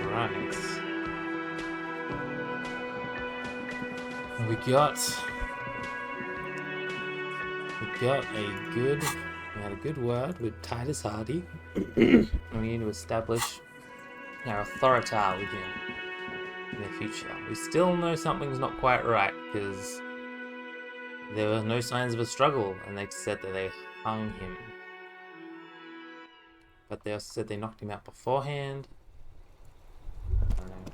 Right. We got we had a good word with Titus Hardy. And we need to establish our authority with him in the future. We still know something's not quite right because there were no signs of a struggle, and they said that they hung him. But they also said they knocked him out beforehand. I don't know.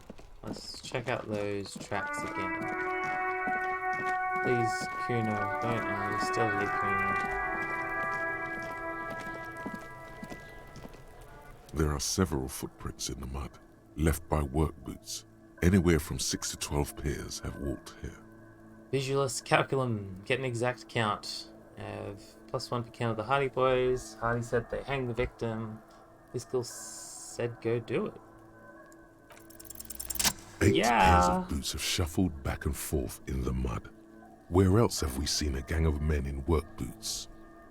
Let's check out those tracks again. Please, Kuno, don't I? Still here, Kuno. There are several footprints in the mud, left by work boots. Anywhere from 6 to 12 pairs have walked here. Visualist calculum, get an exact count. Have +1 per count of the Hardy Boys. Hardy said they hang the victim. Fiscal said go do it. 8 pairs of boots have shuffled back and forth in the mud. Where else have we seen a gang of men in work boots?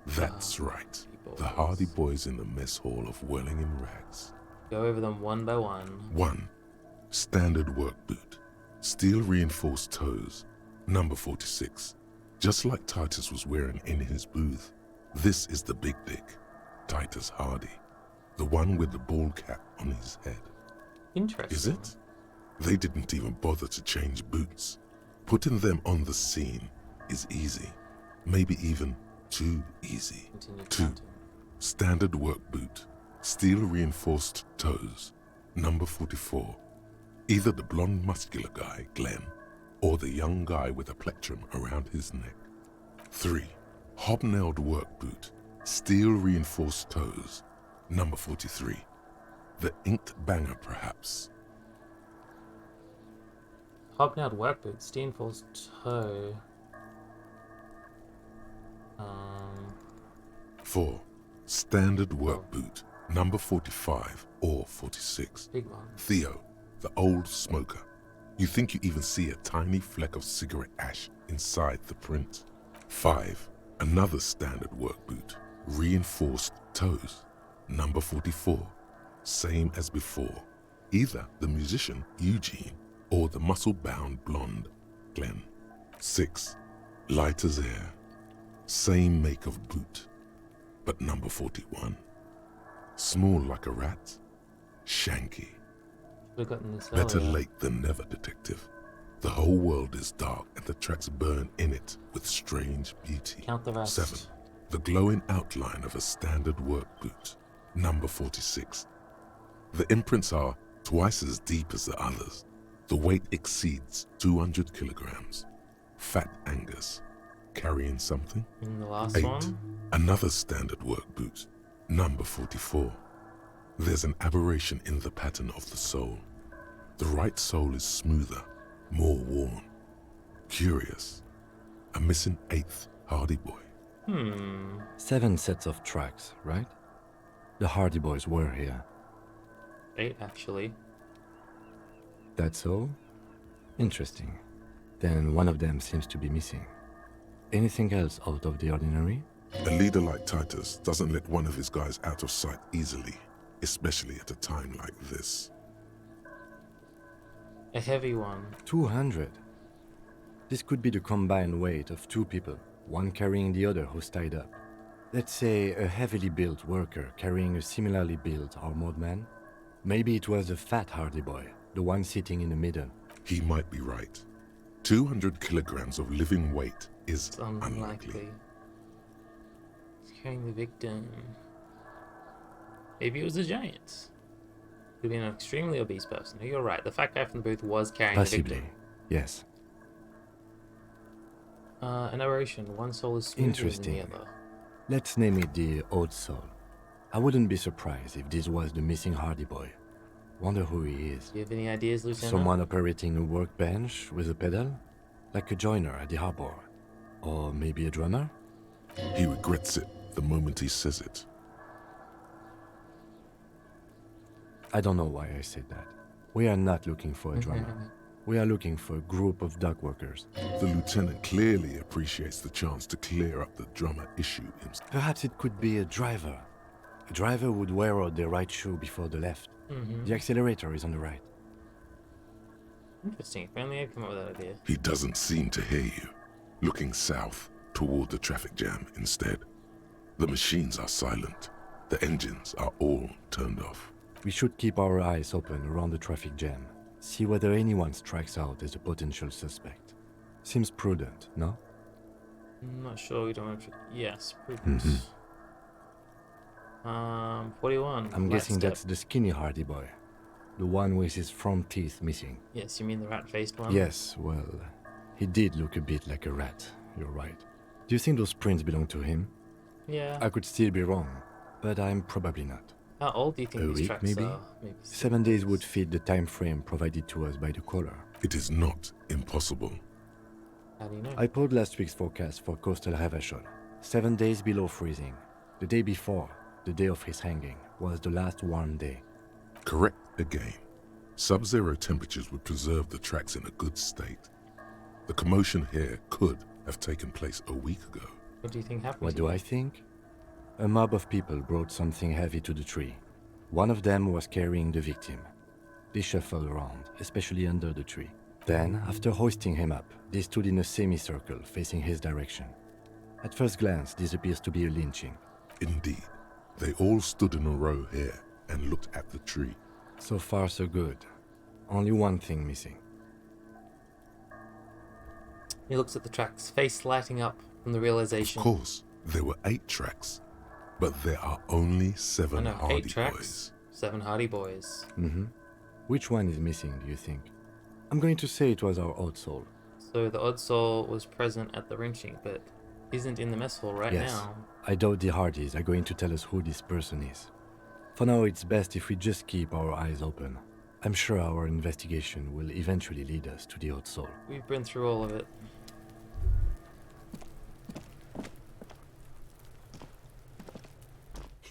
That's right. The Hardy Boys in the mess hall of Welling in Rags. Go over them one by one. 1. Standard work boot. Steel reinforced toes. Number 46. Just like Titus was wearing in his booth. This is the big dick. Titus Hardy. The one with the bald cap on his head. Interesting. Is it? They didn't even bother to change boots. Putting them on the scene is easy. Maybe even too easy. 2. Standard work boot. Steel reinforced toes. Number 44. Either the blonde muscular guy, Glenn, or the young guy with a plectrum around his neck. 3. Hobnailed work boot. Steel reinforced toes. Number 43. The inked banger, perhaps. Hobnailed work boot, Steenfall's toe. 4. Standard work boot. Number 45 or 46. Big one. Theo, the old smoker. You think you even see a tiny fleck of cigarette ash inside the print. 5. Another standard work boot. Reinforced toes. Number 44. Same as before. Either the musician, Eugene, or the muscle-bound blonde, Glenn. 6. Light as air. Same make of boot. But number 41. Small like a rat. Shanky. We've gotten this Better earlier. late than never, detective. The whole world is dark and the tracks burn in it with strange beauty. Count the rest. 7. The glowing outline of a standard work boot. Number 46. The imprints are twice as deep as the others. The weight exceeds 200 kilograms. Fat Angus. Carrying something? And the last 8. one? Another standard work boot. Number 44. There's an aberration in the pattern of the sole. The right sole is smoother, more worn. Curious. A missing 8th Hardy Boy. 7 sets of tracks, right? The Hardy Boys were here. 8, actually. That's all? Interesting. Then one of them seems to be missing. Anything else out of the ordinary? A leader like Titus doesn't let one of his guys out of sight easily, especially at a time like this. A heavy one. 200. This could be the combined weight of 2 people, one carrying the other who's tied up. Let's say a heavily built worker carrying a similarly built armored man. Maybe it was a fat Hardy Boy, the one sitting in the middle. He might be right. 200 kilograms of living weight is It's unlikely. unlikely. He's carrying the victim. Maybe it was a giant. Could be an extremely obese person. No, you're right. The fat guy from the booth was carrying the Possibly, victim. yes. An aberration. One soul is smoother than Interesting. the other. Let's name it the Old Soul. I wouldn't be surprised if this was the missing Hardy Boy. Wonder who he is. Do you have any ideas, Lieutenant? Someone operating a workbench with a pedal? Like a joiner at the harbor? Or maybe a drummer? He regrets it the moment he says it. I don't know why I said that. We are not looking for a drummer. We are looking for a group of dock workers. The lieutenant clearly appreciates the chance to clear up the drummer issue himself. Perhaps it could be a driver. A driver would wear out the right shoe before the left. The accelerator is on the right. Interesting. If only I'd come up with that idea. He doesn't seem to hear you, looking south toward the traffic jam instead. The machines are silent. The engines are all turned off. We should keep our eyes open around the traffic jam. See whether anyone strikes out as a potential suspect. Seems prudent, no? I'm not sure. We don't want to. Yes, prudence. 41. I'm guessing step. that's the skinny hardy boy. The one with his front teeth missing. Yes, you mean the rat-faced one? Yes, well, he did look a bit like a rat. You're right. Do you think those prints belong to him? Yeah. I could still be wrong, but I'm probably not. How old do you think A these week, tracks maybe? are? Maybe 7 days would fit the time frame provided to us by the caller. It is not impossible. How do you know? I pulled last week's forecast for coastal Havashol. 7 days below freezing. The day before, the day of his hanging, was the last warm day. Correct again. Sub-zero temperatures would preserve the tracks in a good state. The commotion here could have taken place a week ago. What do you think happened? What do I think? A mob of people brought something heavy to the tree. One of them was carrying the victim. They shuffled around, especially under the tree. Then, after hoisting him up, they stood in a semicircle facing his direction. At first glance, this appears to be a lynching. Indeed, they all stood in a row here and looked at the tree. So far, so good. Only one thing missing. He looks at the tracks, face lighting up from the Of realization. course, there were 8 tracks, but there are only 7 I know, Hardy 8 tracks, Boys. 7 Hardy Boys. Which one is missing, do you think? I'm going to say it was our odd soul. So the odd soul was present at the wrenching, but isn't in the mess hall right Yes. now. I doubt the Hardys are going to tell us who this person is. For now, it's best if we just keep our eyes open. I'm sure our investigation will eventually lead us to the odd soul. We've been through all of it.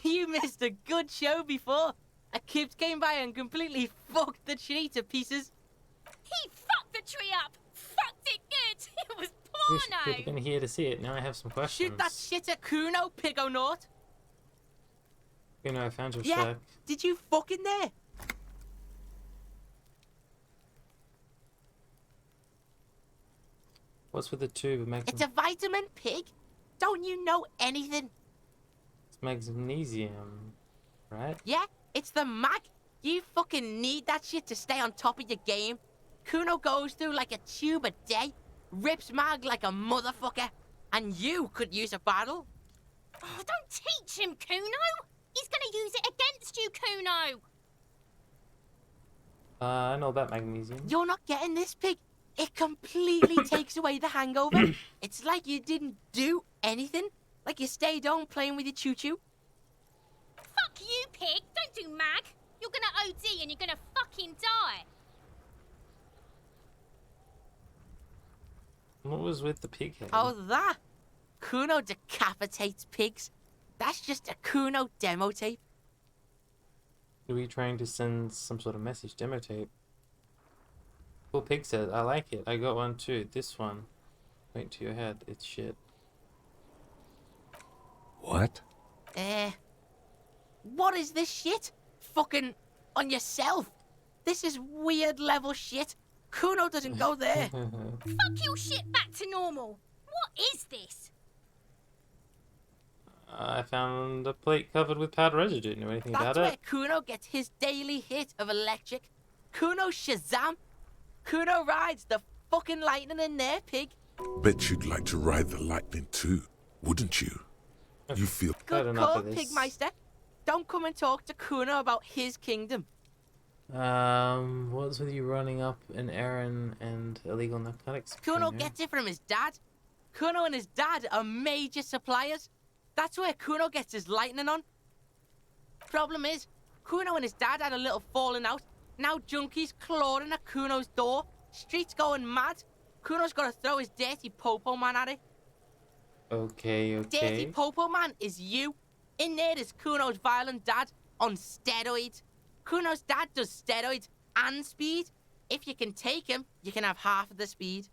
You missed a good show before. A kid came by and completely fucked the tree to pieces. He fucked the tree up! Fucked it good! It was Wish you could have porno! been here to see it. Now I have some questions. Shoot that shit at Kuno, Pigonaut. You know, I found your Yeah, shack. did you fuck in there? What's with the tube of It's a vitamin, pig. Don't you know anything? It's magnesium, right? Yeah, it's the mag. You fucking need that shit to stay on top of your game. Kuno goes through like a tube a day, rips mag like a motherfucker, and you could use a battle. Oh, don't teach him, Kuno! He's gonna use it against you, Kuno! I know about magnesium. You're not getting this, pig. It completely takes away the hangover. It's like you didn't do anything. Like you stayed home playing with your choo-choo. Fuck you, pig! Don't do mag! You're gonna OD and you're gonna fucking die! What was with the pig head? Oh, that? Kuno decapitates pigs. That's just a Kuno demo tape. Are we trying to send some sort of message? Demo tape. Cool pig said, I like it. I got one too. This one. Point to your head. It's shit. What? What is this shit? Fucking on yourself. This is weird level shit. Kuno doesn't go there. Fuck your shit back to normal! What is this? I found a plate covered with powder residue. Know anything That's about where it? Kuno gets his daily hit of electric. Kuno Shazam. Kuno rides the fucking lightning in there, pig. Bet you'd like to ride the lightning too, wouldn't you? You feel Had Good enough call, of this. Pigmeister. Don't come and talk to Kuno about his kingdom. What's with you running up an errand and illegal narcotics? Kuno Kuno? gets it from his dad. Kuno and his dad are major suppliers. That's where Kuno gets his lightning on. Problem is, Kuno and his dad had a little falling out. Now junkies clawing at Kuno's door. Streets going mad. Kuno's got to throw his dirty popo man at it. Okay, Dirty okay. popo man is you. In there is Kuno's violent dad on steroids. Kuno's dad does steroids and speed. If you can take him, you can have half of the speed.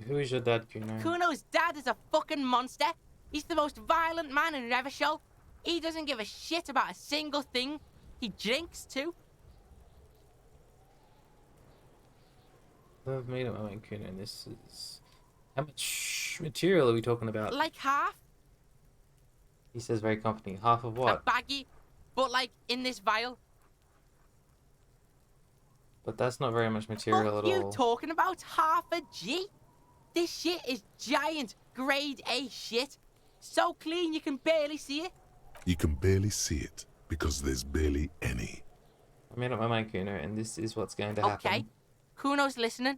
Who is your dad, Kuno? Kuno's dad is a fucking monster. He's the most violent man in Revachol. He doesn't give a shit about a single thing. He drinks too. I've made up my mind, Kuno, and this is... How much material are we talking about? Like half. He says very confidently. Half of A what? baggie, but like in this vial. But that's not very much material What at you all. talking about? Half a G? This shit is giant, grade A shit. So clean you can barely see it. You can barely see it because there's barely any. I made up my mind, Kuno, and this is what's going to happen. Okay, Kuno's listening.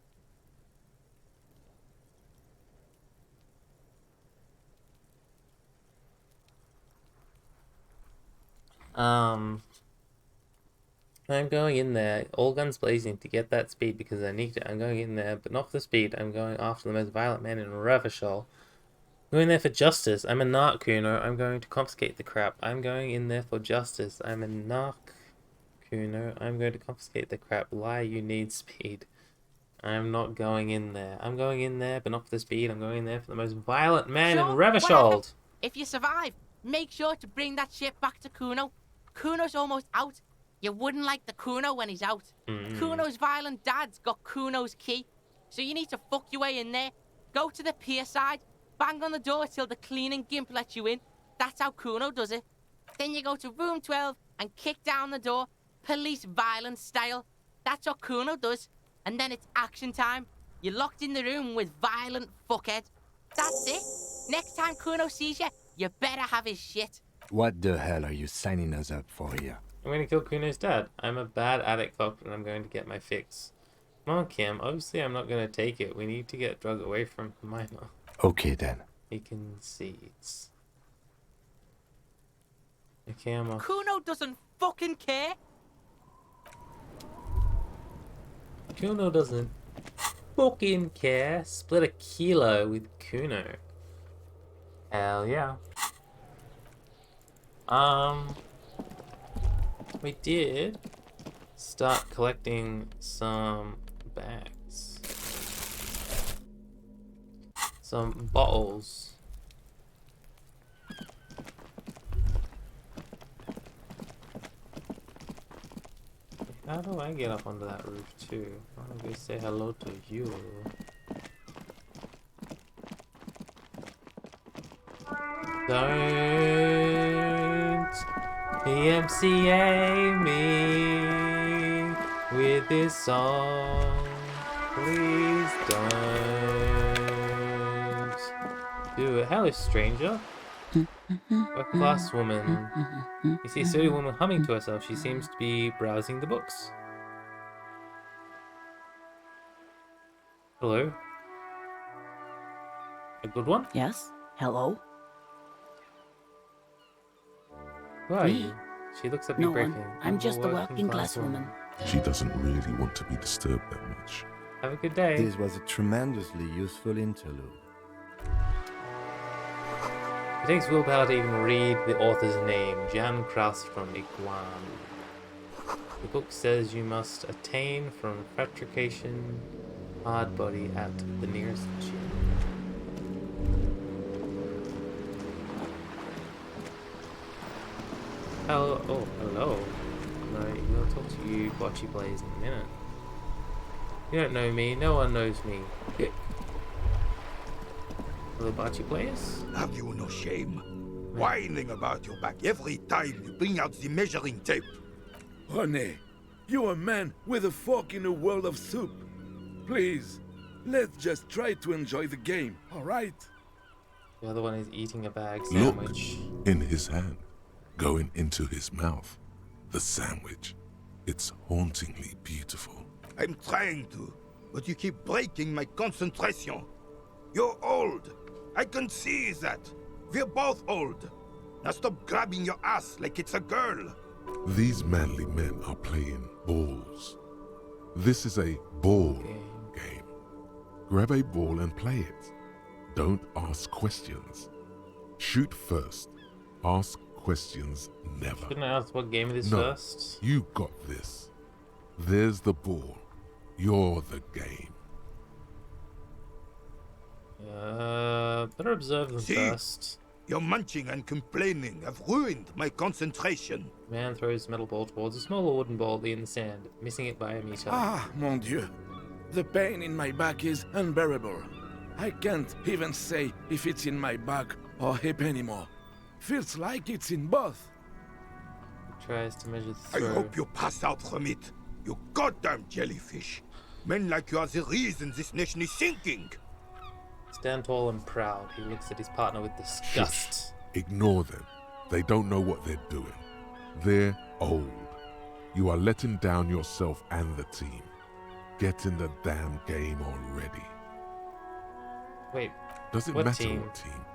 I'm going in there, all guns blazing, to get that speed because I need it. I'm going in there, but not for the speed. I'm going after the most violent man in Revachol. I'm going there for justice. I'm a narc, Kuno. I'm going to confiscate the crap. I'm going in there for justice. I'm a narc, Kuno. I'm going to confiscate the crap. Lie, you need speed. I'm not going in there. I'm going in there, but not for the speed. I'm going in there for the most violent man in Sure, Revachol. whatever. If you survive, make sure to bring that shit back to Kuno. Kuno's almost out. You wouldn't like the Kuno when he's out. Kuno's violent dad's got Kuno's key. So you need to fuck your way in there. Go to the pier side. Bang on the door till the cleaning gimp lets you in. That's how Kuno does it. Then you go to room 12 and kick down the door. Police violence style. That's what Kuno does. And then it's action time. You're locked in the room with violent fuckhead. That's it. Next time Kuno sees you, you better have his shit. What the hell are you signing us up for here? I'm going to kill Kuno's dad. I'm a bad addict cop and I'm going to get my fix. Come on, Kim. Obviously, I'm not going to take it. We need to get drug away from Minor. Okay then. He concedes. Okay, I'm off. Kuno doesn't fucking care. Kuno doesn't fucking care. Split a kilo with Kuno. Hell yeah. We did start collecting some bags. Some bottles. How do I get up onto that roof too? I want to go say hello to you. Don't PMCA me with this song. Please don't do it. Hello, stranger. Working class woman. You see a sturdy woman humming to herself. She seems to be browsing the books. Hello? A good one? Yes? Hello? Who are Me? you? She looks at me No breaking. one. I'm just a working class class woman. She doesn't really want to be disturbed that much. Have a good day. This was a tremendously useful interlude. It takes willpower to even read the author's name, Jan Kraus from Iguan. The book says you must attain from fabrication hard body at the nearest gym. Hello, oh, hello. No, I'll talk to you bocce players in a minute. You don't know me, no one knows me. Hello, bocce players? Have you no shame? Whining about your back every time you bring out the measuring tape. René, you're a man with a fork in a world of soup. Please, let's just try to enjoy the game, alright? The other one is eating a bag Look, sandwich. in his hand, going into his mouth. The sandwich. It's hauntingly beautiful. I'm trying to, but you keep breaking my concentration. You're old. I can see that. We're both old. Now stop grabbing your ass like it's a girl. These manly men are playing balls. This is a ball game. Grab a ball and play it. Don't ask questions. Shoot first. Ask questions never. Couldn't I ask what game it is No, first? you got this. There's the ball. You're the game. Better observe them See? first. Your munching and complaining have ruined my concentration. Man throws the metal ball towards a smaller wooden ball in the sand, missing it by a meter. Ah, mon Dieu. The pain in my back is unbearable. I can't even say if it's in my back or hip anymore. Feels like it's in both. He tries to measure the I throw. hope you pass out from it. You goddamn jellyfish. Men like you are the reason this nation is sinking. Stand tall and proud. He looks at his partner with disgust. Ignore them. They don't know what they're doing. They're old. You are letting down yourself and the team. Get in the damn game already. Wait, Doesn't what matter team? what team.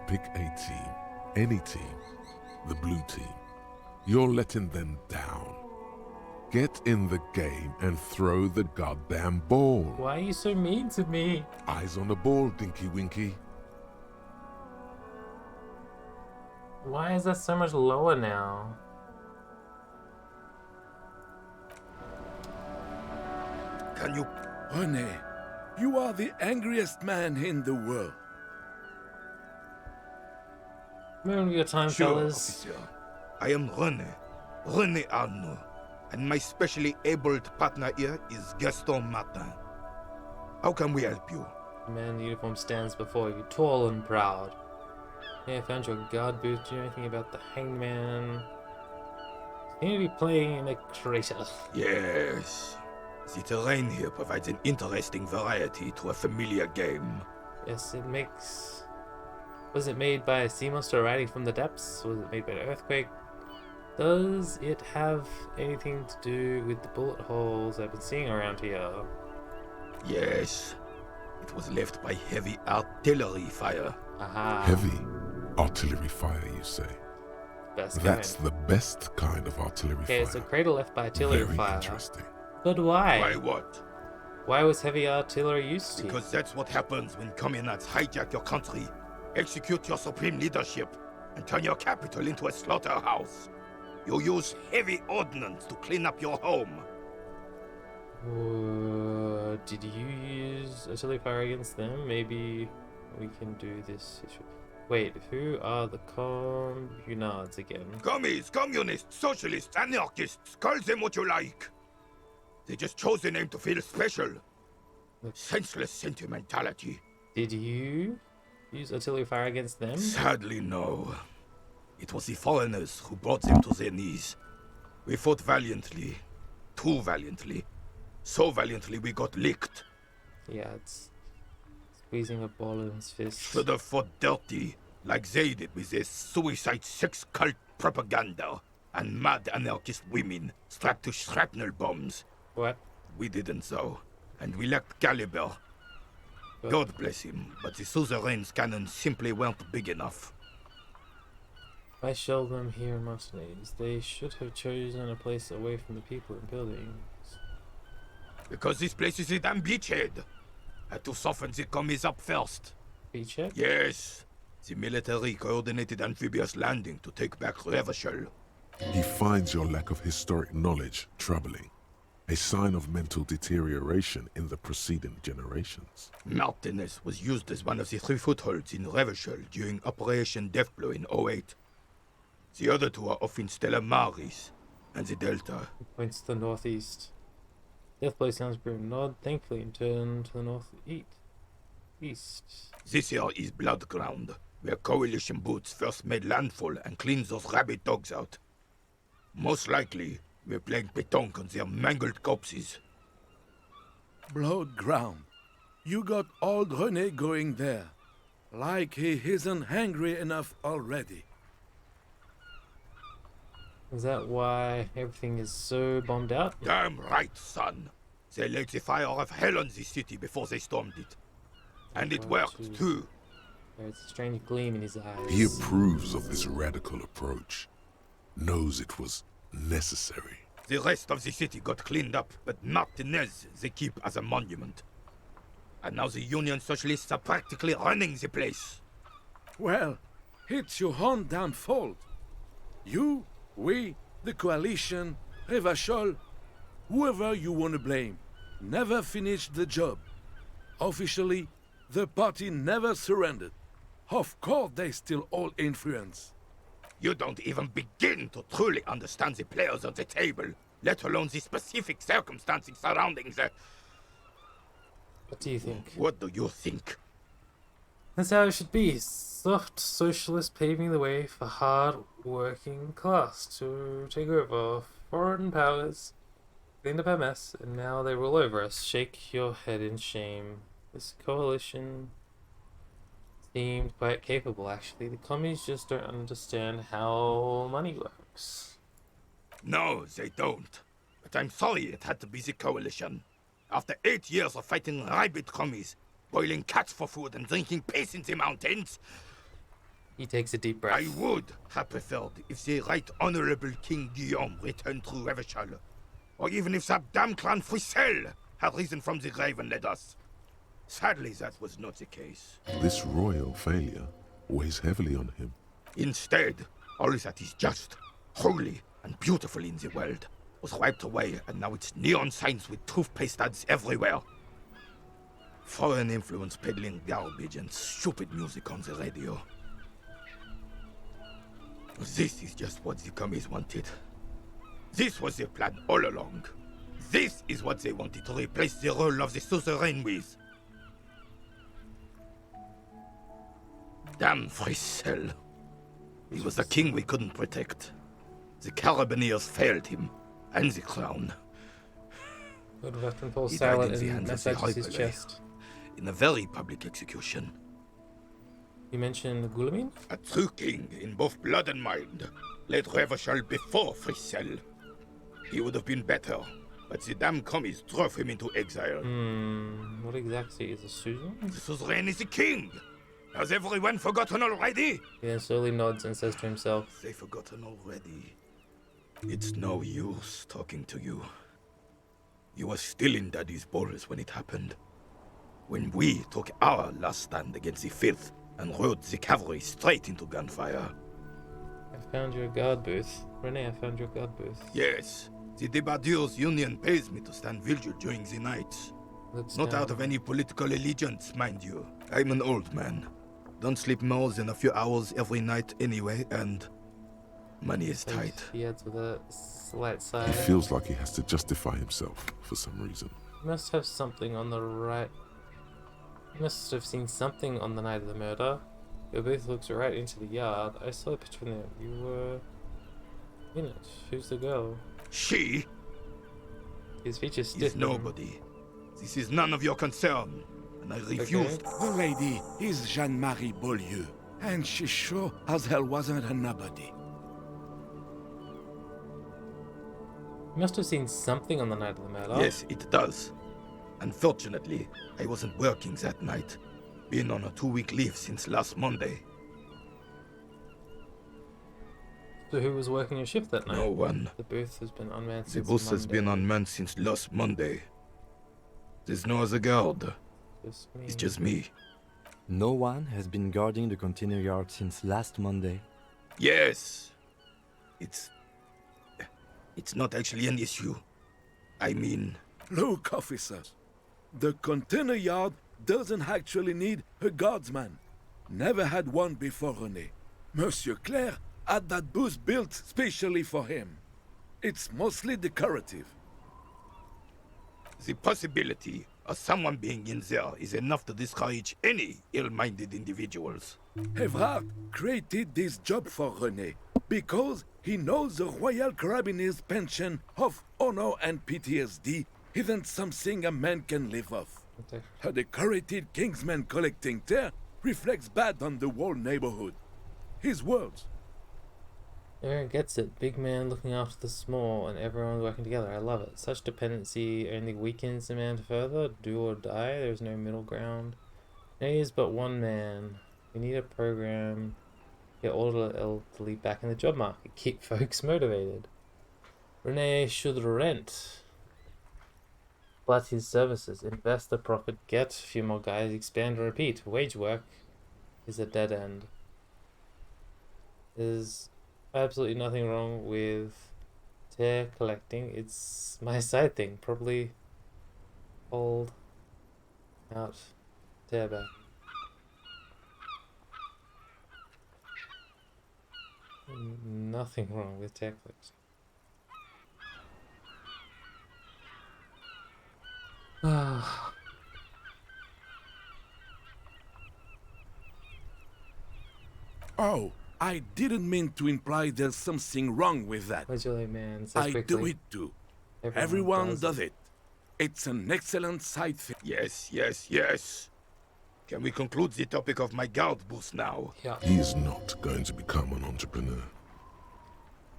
Pick a team. Any team. The blue team. You're letting them down. Get in the game and throw the goddamn ball. Why are you so mean to me? Eyes on the ball, Dinky Winky. Why is that so much lower now? Can you... Rene, you are the angriest man in the world. Remember your time, Sure, fellas. officer. I am René Arnaud. And my specially abled partner here is Gaston Martin. How can we help you? The man in the uniform stands before you, tall and proud. Hey, I found your guard booth. Do you know anything about the hangman? Seem to be playing in a crater. Yes. The terrain here provides an interesting variety to a familiar game. Yes, it makes... Was it made by a sea monster riding from the depths? Was it made by an earthquake? Does it have anything to do with the bullet holes I've been seeing around here? Yes. It was left by heavy artillery fire. Aha. Heavy artillery fire, you say? Best That's kind. the best kind of artillery Okay, fire. so crater left by artillery Very fire. interesting. But why? Why what? Why was heavy artillery used here? Because that's what happens when communards hijack your country, execute your supreme leadership, and turn your capital into a slaughterhouse. You use heavy ordnance to clean up your home. Did you use artillery fire against them? Maybe we can do this. Wait, who are the communards again? Commies, communists, socialists, anarchists, call them what you like. They just chose the name to feel special. Senseless sentimentality. Did you use artillery fire against them? Sadly, no. It was the foreigners who brought them to their knees. We fought valiantly. Too valiantly. So valiantly we got licked. Yeah, it's squeezing a ball in his fist. Should have fought dirty, like they did with their suicide sex cult propaganda and mad anarchist women strapped to shrapnel bombs. What? We didn't though, and we lacked caliber. What? God bless him, but the suzerain's cannons simply weren't big enough. Why shell them here in Martinez? They should have chosen a place away from the people and buildings. Because this place is a damn beachhead. Had to soften the commies up first. Beachhead? Yes, the military coordinated amphibious landing to take back Revachol. He finds your lack of historic knowledge troubling, a sign of mental deterioration in the preceding generations. Martinez was used as one of the 3 footholds in Revachol during Operation Deathblow in 08. The other 2 are off in Stella Maris and the Delta. Points to the northeast. Deathblow sounds grim. Nod thankfully and turn to the northeast. This here is Blood Ground, where coalition boots first made landfall and cleaned those rabid dogs out. Most likely, we're playing pétanque on their mangled corpses. Blood ground. You got old René going there. Like he isn't hungry enough already. Is that why everything is so bombed out? Damn right, son. They laid the fire of hell on the city before they stormed it. And it worked, too. There's a strange gleam in his eyes. He approves of this radical approach, knows it was necessary. The rest of the city got cleaned up, but Martinez they keep as a monument. And now the Union Socialists are practically running the place. Well, it's your own damn fault. You, we, the coalition, Revachol, whoever you want to blame, never finished the job. Officially, the party never surrendered. Of course they still all influence. You don't even begin to truly understand the players on the table, let alone the specific circumstances surrounding the... What do you think? What do you think? That's how it should be. Soft socialists paving the way for hard working class to take over. Foreign powers cleaned up our mess, and now they rule over us. Shake your head in shame. This coalition seemed quite capable, actually. The commies just don't understand how money works. No, they don't. But I'm sorry it had to be the coalition. After 8 years of fighting rabid commies, boiling cats for food and drinking piss in the mountains, He takes a deep breath. I would have preferred if the Right Honorable King Guillaume returned through Revachol, or even if that damn clan Frisel had risen from the grave and led us. Sadly, that was not the case. This royal failure weighs heavily on him. Instead, all that is just, holy, and beautiful in the world was wiped away, and now it's neon signs with toothpaste ads everywhere. Foreign influence peddling garbage and stupid music on the radio. This is just what the commies wanted. This was their plan all along. This is what they wanted to replace the role of the suzerain with. Damn Frisel. He was the king we couldn't protect. The Carabineers failed him, and the crown. Good weapon falls He died silent in the and hands of the massages his Hyperlay. chest. In a very public execution. You mentioned Gulamin? A true king in both blood and mind led Revachol before Frisel. He would have been better, but the damn commies drove him into exile. What exactly is a suzerain? The suzerain is the king! Has everyone forgotten already? He then slowly nods and says to himself, They've forgotten already. It's no use talking to you. You were still in Daddy's balls when it happened. When we took our last stand against the filth and rode the cavalry straight into gunfire. I found your guard booth. Renee, I found your guard booth. Yes, the Debardeurs Union pays me to stand vigil during the nights. Looks Not down. out of any political allegiance, mind you. I'm an old man. Don't sleep more than a few hours every night anyway, and money is tight. He adds with a slight sigh. He feels like he has to justify himself for some reason. You must have something on the right. You must have seen something on the night of the murder. Your booth looks right into the yard. I saw a picture from there. You were in it. Who's the girl? She His features is stiffen. nobody. This is none of your concern, and I refuse. The lady is Jeanne-Marie Beaulieu, and she sure as hell wasn't a nobody. You must have seen something on the night of the murder. Yes, it does. Unfortunately, I wasn't working that night. Been on a 2-week leave since last Monday. So who was working your shift that night? No one. The booth has been unmanned The since bus has been Monday. unmanned since last Monday. There's no other guard. Just me. It's just me. No one has been guarding the container yard since last Monday. Yes. It's not actually an issue. I mean, Look, officer, the container yard doesn't actually need a guardsman. Never had one before René. Monsieur Claire had that booth built specially for him. It's mostly decorative. the possibility of someone being in there is enough to discourage any ill-minded individuals. Evrard created this job for René because he knows the Royal Carabiners' pension of honor and PTSD isn't something a man can live off. Okay. A decorated kingsman collecting tear reflects bad on the whole neighborhood. His words. Everyone gets it. Big man looking after the small and everyone working together. I love it. Such dependency only weakens the man further. Do or die. There's no middle ground. No is but one man. We need a program. Get all the elderly back in the job market. Keep folks motivated. Rene should rent. But his services. Invest the profit. Get a few more guys. Expand and repeat. Wage work is a dead end. There's absolutely nothing wrong with tear collecting. It's my side thing. Probably hold out tear back. Nothing wrong with tear collecting. Oh, I didn't mean to imply there's something wrong with that. Where's your man? So I quickly. do it too. Everyone Everyone does it. It's an excellent side thing. Yes, yes, yes. Can we conclude the topic of my guard boost now? Yeah. He is not going to become an entrepreneur.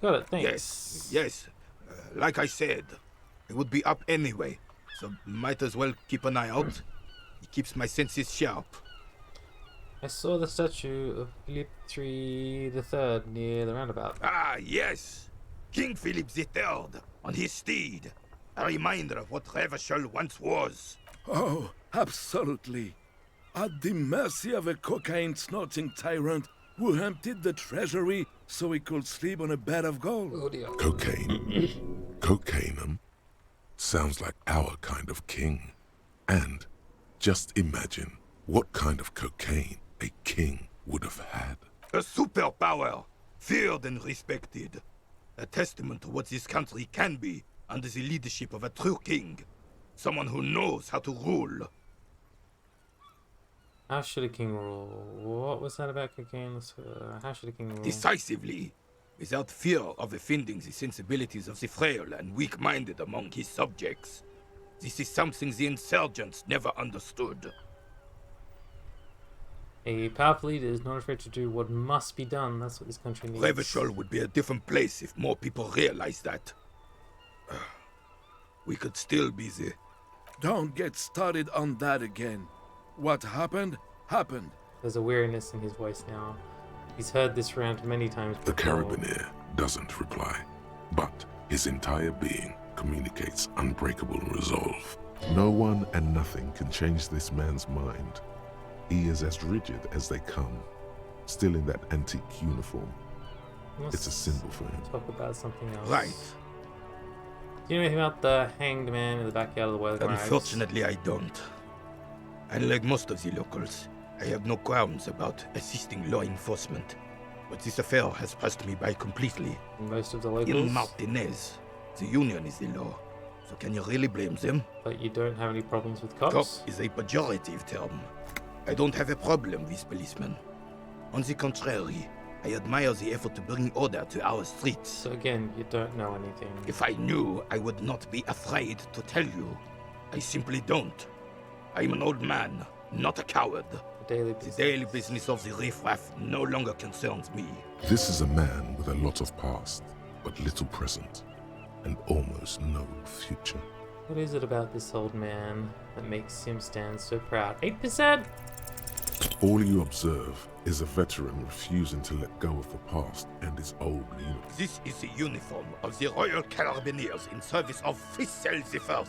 Got it. Thanks. Yes, yes. Like I said, it would be up anyway, so might as well keep an eye out. It keeps my senses sharp. I saw the statue of Philip III near the roundabout. Ah, yes! King Philip III, on his steed. A reminder of what Revachol once was. Oh, absolutely. At the mercy of a cocaine-snorting tyrant who emptied the treasury so he could sleep on a bed of gold. Oh dear. Cocaine. Cocainum. Sounds like our kind of king. And just imagine what kind of cocaine a king would have had. A superpower, feared and respected. A testament to what this country can be under the leadership of a true king. Someone who knows how to rule. How should a king rule? What was that about cocaine? How should a king rule? Decisively, without fear of offending the sensibilities of the frail and weak-minded among his subjects. This is something the insurgents never understood. A powerful leader is not afraid to do what must be done. That's what this country needs. Revachol would be a different place if more people realized that. We could still be the... Don't get started on that again. What happened, happened. There's a weariness in his voice now. He's heard this rant many times The before. Carabiner doesn't reply, but his entire being communicates unbreakable resolve. No one and nothing can change this man's mind. He is as rigid as they come, still in that antique uniform. It's a symbol for him. Talk about something else. Right. Do you know anything about the hanged man in the backyard of the Weather Graves? Unfortunately, I don't. Unlike most of the locals, I have no qualms about assisting law enforcement. But this affair has passed me by completely. Most of the locals? In Martinez, the union is the law. So can you really blame them? But you don't have any problems with cops? Cop is a pejorative term. I don't have a problem with policemen. On the contrary, I admire the effort to bring order to our streets. So again, you don't know anything. If I knew, I would not be afraid to tell you. I simply don't. I'm an old man, not a coward. The daily business of the riffraff no longer concerns me. This is a man with a lot of past, but little present, and almost no future. What is it about this old man that makes him stand so proud? 8%? All you observe is a veteran refusing to let go of the past and his old uniform. This is the uniform of the Royal Carabineers in service of Frissel I,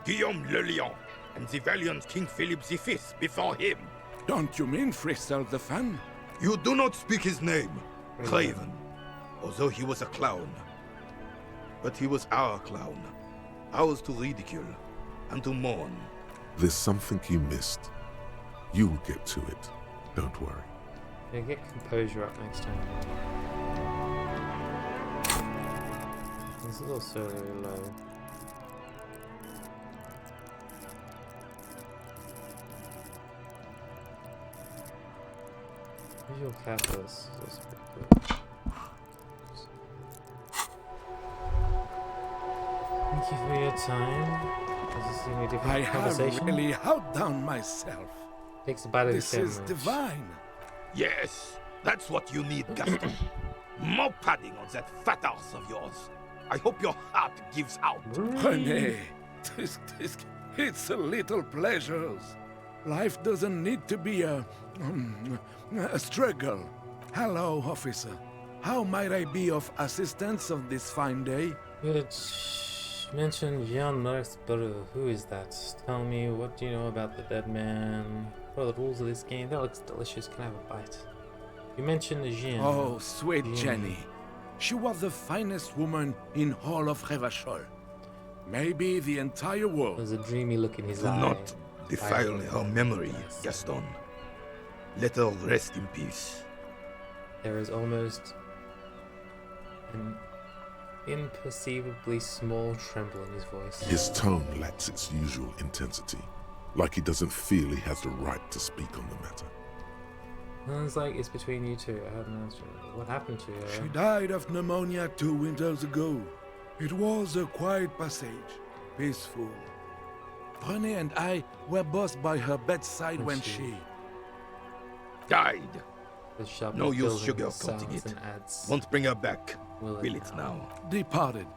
Guillaume le Lion, and the valiant King Philip V before him. Don't you mean Frissel the Fan? You do not speak his name, Craven, although he was a clown. But he was our clown, ours to ridicule and to mourn. There's something you missed. You will get to it. Don't worry. Yeah, get composure up next time. This is also really low. Visual calculus is also pretty good. Thank you for your time. This is a different I have conversation. really outdone myself. Takes a bite of This the is sandwich. divine. Yes, that's what you need, Gaston. More padding on that fat arse of yours. I hope your heart gives out. René, it's a little pleasures. Life doesn't need to be a struggle. Hello, officer. How might I be of assistance on this fine day? Good. Mention Jean Northborough. Who is that? Tell me, what do you know about the dead man? What are the rules of this game? That looks delicious. Can I have a bite? You mentioned Jean. Oh, sweet Jenny. She was the finest woman in all of Revachol. Maybe the entire world. There's a dreamy look in his Do eye. not defile her memory, Gaston. Let her rest in peace. There is almost an imperceivably small tremble in his voice. His tone lacks its usual intensity, like he doesn't feel he has the right to speak on the matter. And it's like, it's between you two. I have no answer. What happened to her? She died of pneumonia 2 winters ago. It was a quiet passage, peaceful. René and I were both by her bedside when she... Died. The shop No use building sugarcoating sounds it. and adds. Won't bring her back. Will Will it now? departed.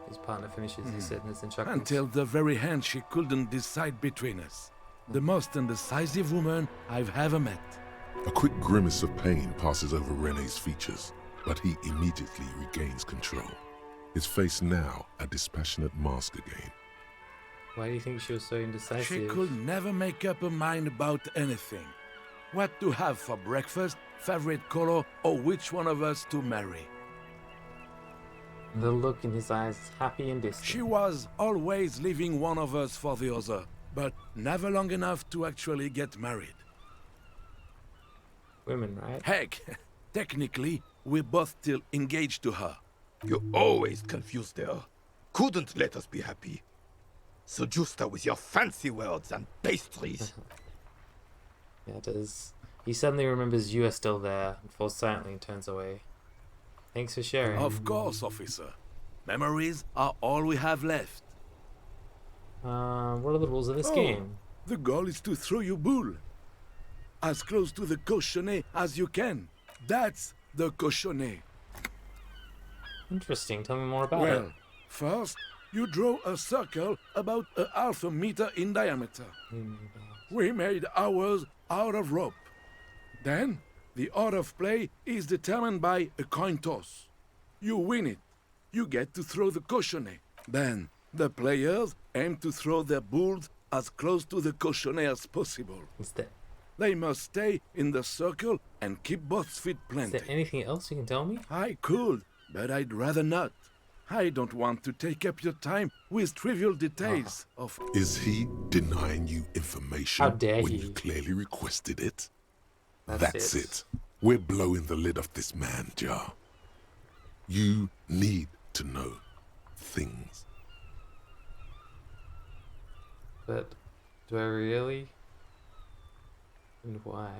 His partner finishes, he said in his instructions. Until the very end she couldn't decide between us. The most indecisive woman I've ever met. A quick grimace of pain passes over René's features, but he immediately regains control. His face now a dispassionate mask again. Why do you think she was so indecisive? She could never make up her mind about anything. What to have for breakfast, favorite color, or which one of us to marry. The look in his eyes is happy and distant. She was always leaving one of us for the other, but never long enough to actually get married. Women, right? Heck, technically, we're both still engaged to her. You always confused her. Couldn't let us be happy. So Justa with your fancy words and pastries. Yeah, it is. He suddenly remembers you are still there and falls silently and turns away. Thanks for sharing. Of course, officer. Memories are all we have left. What are the rules of this Oh, game? The goal is to throw your bull. As close to the cochonnet as you can. That's the cochonnet. Interesting. Tell me more about Well, it. first, you draw a circle about a half a meter in diameter. We made ours out of rope. Then, the order of play is determined by a coin toss. You win it. You get to throw the cochonnet. Then, the players aim to throw their bulls as close to the cochonnet as possible. Is there They must stay in the circle and keep both feet Is planted. there anything else you can tell me? I could, but I'd rather not. I don't want to take up your time with trivial details of... Is he denying you information How dare when he? you clearly requested it? That's it. We're blowing the lid off this man, Jar. You need to know things. But do I really? And why?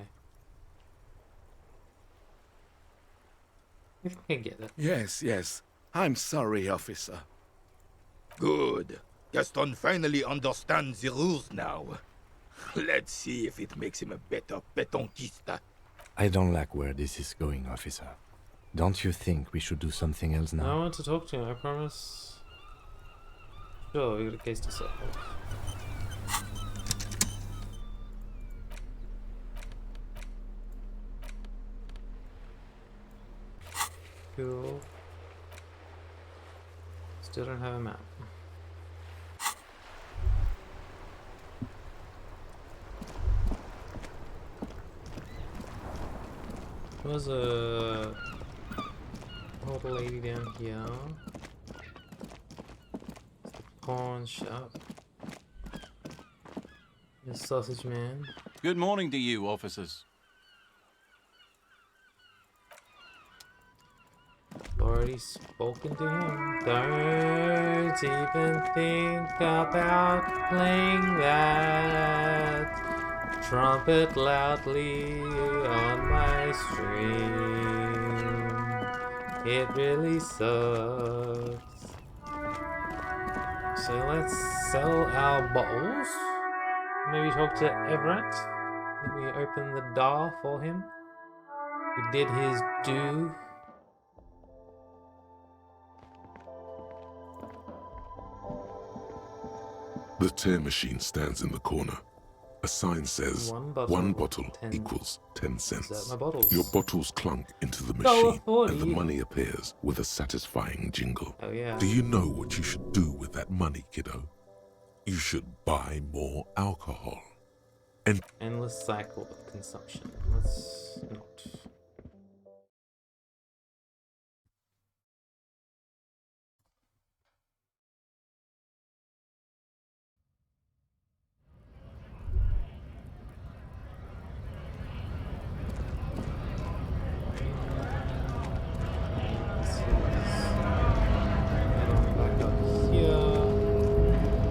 I think I get it. Yes. I'm sorry, officer. Good. Gaston finally understands the rules now. Let's see if it makes him a better petonquista. I don't like where this is going, officer. Don't you think we should do something else I now? want to talk to him, I promise. Sure, we got a case to settle. Cool. Still don't have a map. There was a old lady down here. It's the pawn shop. The sausage man. Good morning to you, officers. Already spoken to him. Don't even think about playing that trumpet loudly on my stream. It really sucks. So let's sell our bottles. Maybe talk to Everett. Maybe open the door for him. He did his due. The tear machine stands in the corner. A sign says, One bottle, bottle 10 equals 10 cents. Is that my bottles? Your bottles clunk into the $1.40. machine, and the money appears with a satisfying jingle. Oh yeah. Do you know what you should do with that money, kiddo? You should buy more alcohol. Endless cycle of consumption. Let's not. Back up here.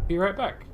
Be right back.